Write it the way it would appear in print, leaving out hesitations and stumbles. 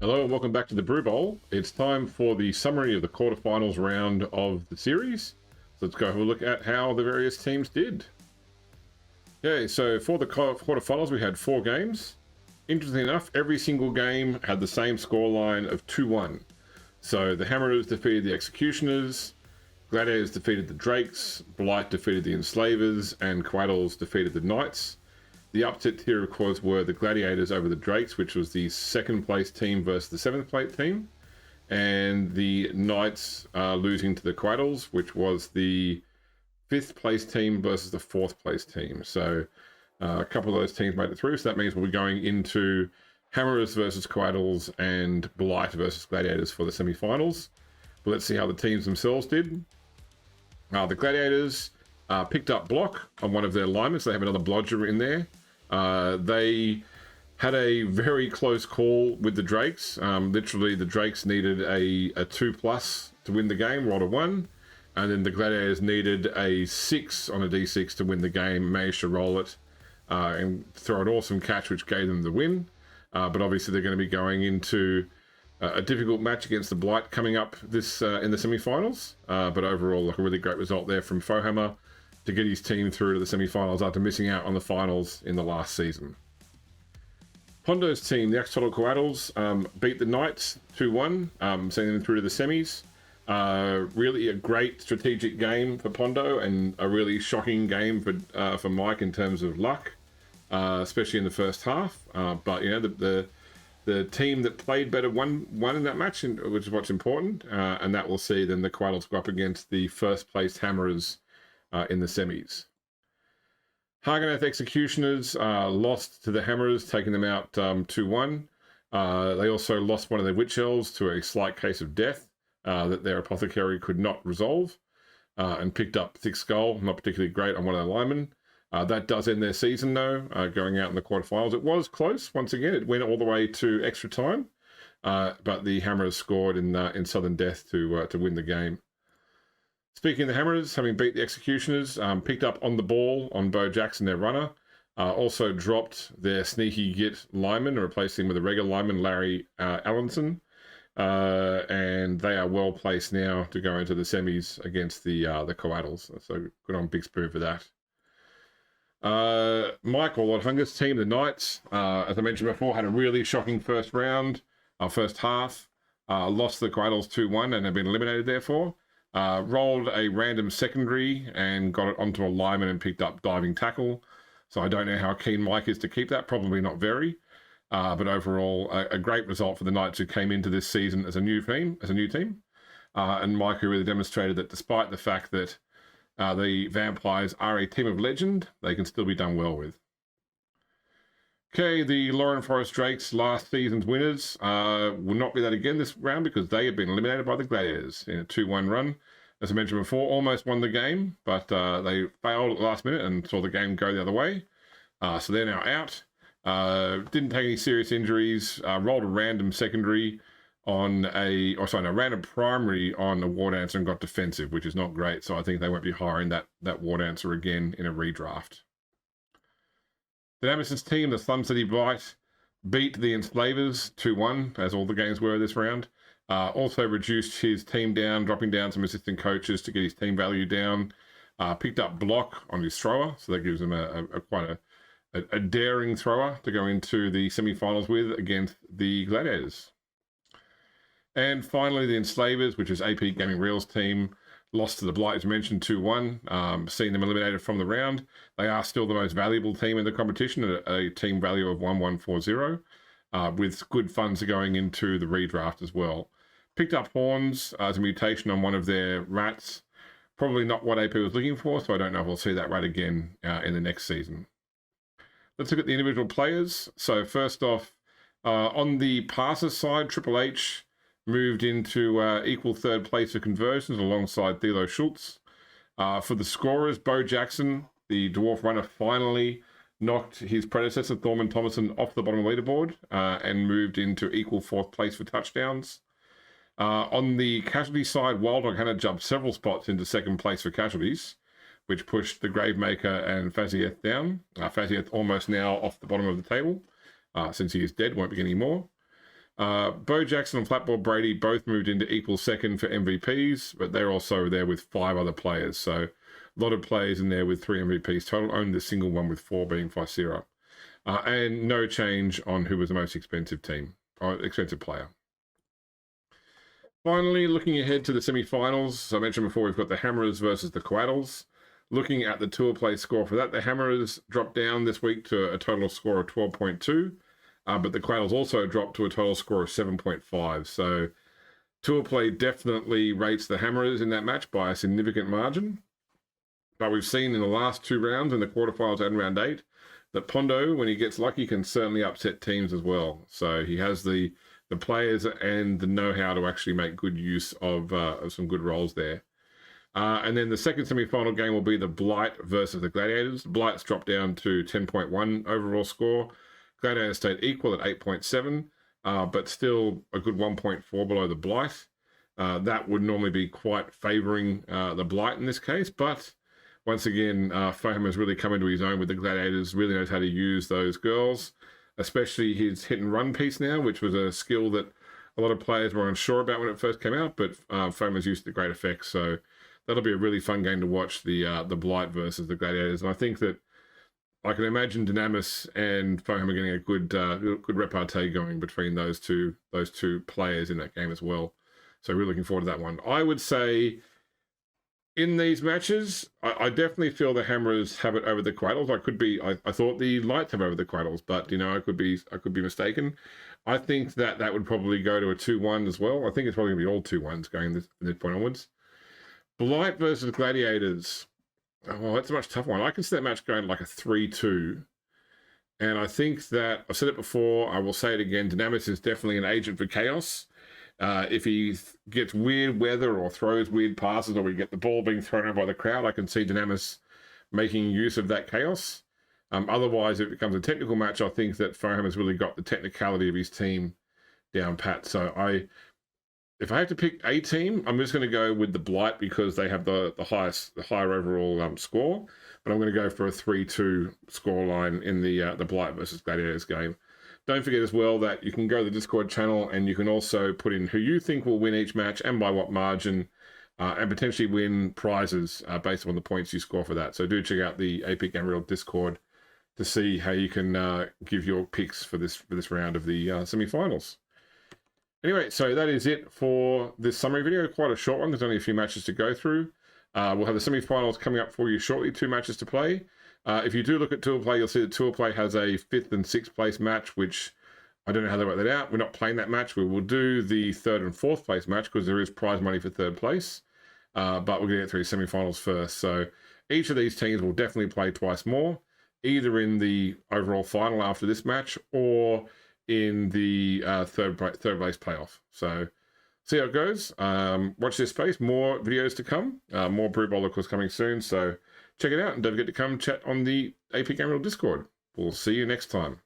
Hello and welcome back to the Brew Bowl. It's time for the summary of the quarterfinals round of the series. So let's go have a look at how the various teams did. Okay, so for the quarterfinals we had 4 games. Interestingly enough, every single game had the same scoreline of 2-1. So the Hammerers defeated the Executioners, Gladiators defeated the Drakes, Blight defeated the Enslavers, and Quaddles defeated the Knights. The upset here, of course, were the Gladiators over the Drakes, which was the 2nd place team versus the 7th place team, and the Knights losing to the Quaddles, which was the 5th place team versus the 4th place team. So a couple of those teams made it through, so that means we'll be going into Hammerers versus Quaddles and Blight versus Gladiators for the semi-finals. But let's see how the teams themselves did. The Gladiators picked up block on one of their linemen, so they have another blodger in there. They had a very close call with the Drakes. Literally, the Drakes needed a 2+ to win the game, rolled a 1. And then the Gladiators needed a 6 on a d6 to win the game, managed to roll it and throw an awesome catch, which gave them the win. But obviously, they're going to be going into a difficult match against the Blight coming up this in the semi-finals. But overall, like a really great result there from Fohammer to get his team through to the semi-finals after missing out on the finals in the last season. Pondo's team, the Axolotl Quaddles, beat the Knights 2-1, sending them through to the semis. Really a great strategic game for Pondo and a really shocking game for Mike in terms of luck, especially in the first half. But you know the team that played better won in that match, which is what's important, and that will see then the Quaddles go up against the first place Hammerers in the semis. Haganeth Executioners lost to the Hammerers, taking them out 2-1. They also lost one of their Witch Elves to a slight case of death that their Apothecary could not resolve, and picked up Thick Skull, not particularly great on one of their linemen. That does end their season though, going out in the quarterfinals. It was close once again. It went all the way to extra time, but the Hammerers scored in Sudden Death to win the game. Speaking of the Hammerers, having beat the Executioners, picked up on the ball on Bo Jackson, their runner. Also dropped their sneaky git lineman and replaced him with a regular lineman, Larry Allenson. And they are well placed now to go into the semis against the Quaddles. So good on Big Spoon for that. Michael Lord Hunger's team, the Knights, as I mentioned before, had a really shocking first half. Lost the Quaddles 2-1 and have been eliminated therefore. Rolled a random secondary and got it onto a lineman and picked up diving tackle. So I don't know how keen Mike is to keep that, probably not very. But overall, a great result for the Knights, who came into this season as a new team. And Mike, who really demonstrated that despite the fact that the Vampires are a team of legend, they can still be done well with. Okay, the Lauren Forest Drakes, last season's winners, will not be that again this round because they have been eliminated by the Gladiators in a 2-1 run. As I mentioned before, almost won the game, but they failed at the last minute and saw the game go the other way. So they're now out. Didn't take any serious injuries. Rolled a random secondary on random primary on a War Dancer and got defensive, which is not great. So I think they won't be hiring that War Dancer again in a redraft. The Nemesis team, the Slum City Blight, beat the Enslavers 2-1, as all the games were this round. Also reduced his team down, dropping down some assistant coaches to get his team value down. Picked up block on his thrower, so that gives him quite a daring thrower to go into the semi-finals with against the Gladiators. And finally, the Enslavers, which is AP Gaming Reels team, lost to the Blight, as mentioned, 2-1, seeing them eliminated from the round. They are still the most valuable team in the competition at a team value of 1140, with good funds going into the redraft as well. Picked up Horns as a mutation on one of their rats. Probably not what AP was looking for, so I don't know if we'll see that rat again in the next season. Let's look at the individual players. So first off, on the passer side, Triple H moved into equal 3rd place for conversions alongside Thilo Schultz. For the scorers, Bo Jackson, the Dwarf runner, finally knocked his predecessor, Thorman Thomason, off the bottom of the leaderboard and moved into equal 4th place for touchdowns. On the casualty side, Wildog Hannah jumped several spots into 2nd place for casualties, which pushed the Gravemaker and Fazieth down. Fazieth almost now off the bottom of the table, since he is dead, won't be getting more. Bo Jackson and Flatball Brady both moved into equal second for MVPs, but they're also there with 5 other players. So a lot of players in there with 3 MVPs total, only the single one with 4 being Ficera. And no change on who was the most expensive player. Finally, looking ahead to the semi-finals, as I mentioned before, we've got the Hammerers versus the Quaddles. Looking at the tour play score for that, the Hammerers dropped down this week to a total score of 12.2. But the Quaddles also dropped to a total score of 7.5. So tour play definitely rates the Hammerers in that match by a significant margin. But we've seen in the last 2 rounds, in the quarterfinals and round 8, that Pondo, when he gets lucky, can certainly upset teams as well. So he has the players and the know-how to actually make good use of some good rolls there. And then the second semi-final game will be the Blight versus the Gladiators. The Blight's dropped down to 10.1 overall score. Gladiators stayed equal at 8.7, but still a good 1.4 below the Blight. That would normally be quite favouring the Blight in this case, but once again, Foham has really come into his own with the Gladiators, really knows how to use those girls, especially his hit and run piece now, which was a skill that a lot of players were unsure about when it first came out, but Foham has used it to great effect. So that'll be a really fun game to watch, the Blight versus the Gladiators. And I think that I can imagine Dynamis and Foham are getting a good repartee going between those two players in that game as well. So really looking forward to that one. I would say in these matches, I definitely feel the Hammerers have it over the Quaddles. I thought the Lights have over the Quaddles, but I could be mistaken. I think that would probably go to a 2-1 as well. I think it's probably gonna be all 2-1s going this point onwards. Blight versus Gladiators. Oh, that's a much tougher one. I can see that match going like a 3-2. And I think that, I've said it before, I will say it again, Dynamis is definitely an agent for chaos. If he gets weird weather or throws weird passes, or we get the ball being thrown over by the crowd, I can see Dynamis making use of that chaos. Otherwise, if it becomes a technical match, I think that Foham has really got the technicality of his team down pat. So if I have to pick a team, I'm just going to go with the Blight because they have the higher overall score. But I'm going to go for a 3-2 scoreline in the Blight versus Gladiators game. Don't forget as well that you can go to the Discord channel and you can also put in who you think will win each match and by what margin, and potentially win prizes based on the points you score for that. So do check out the Epic Unreal Discord to see how you can give your picks for this round of the semi-finals. Anyway, so that is it for this summary video. Quite a short one. There's only a few matches to go through. We'll have the semi-finals coming up for you shortly, 2 matches to play. If you do look at Tour Play, you'll see that Tour Play has a 5th and 6th place match, which I don't know how they work that out. We're not playing that match. We will do the 3rd and 4th place match because there is prize money for 3rd place. But we're going to get through semi-finals first. So each of these teams will definitely play twice more, either in the overall final after this match or in the third place playoff. So see how it goes. Watch this space. More videos to come. More Brew Bowl, of course, coming soon. So check it out and don't forget to come chat on the AP Unreal Discord. We'll see you next time.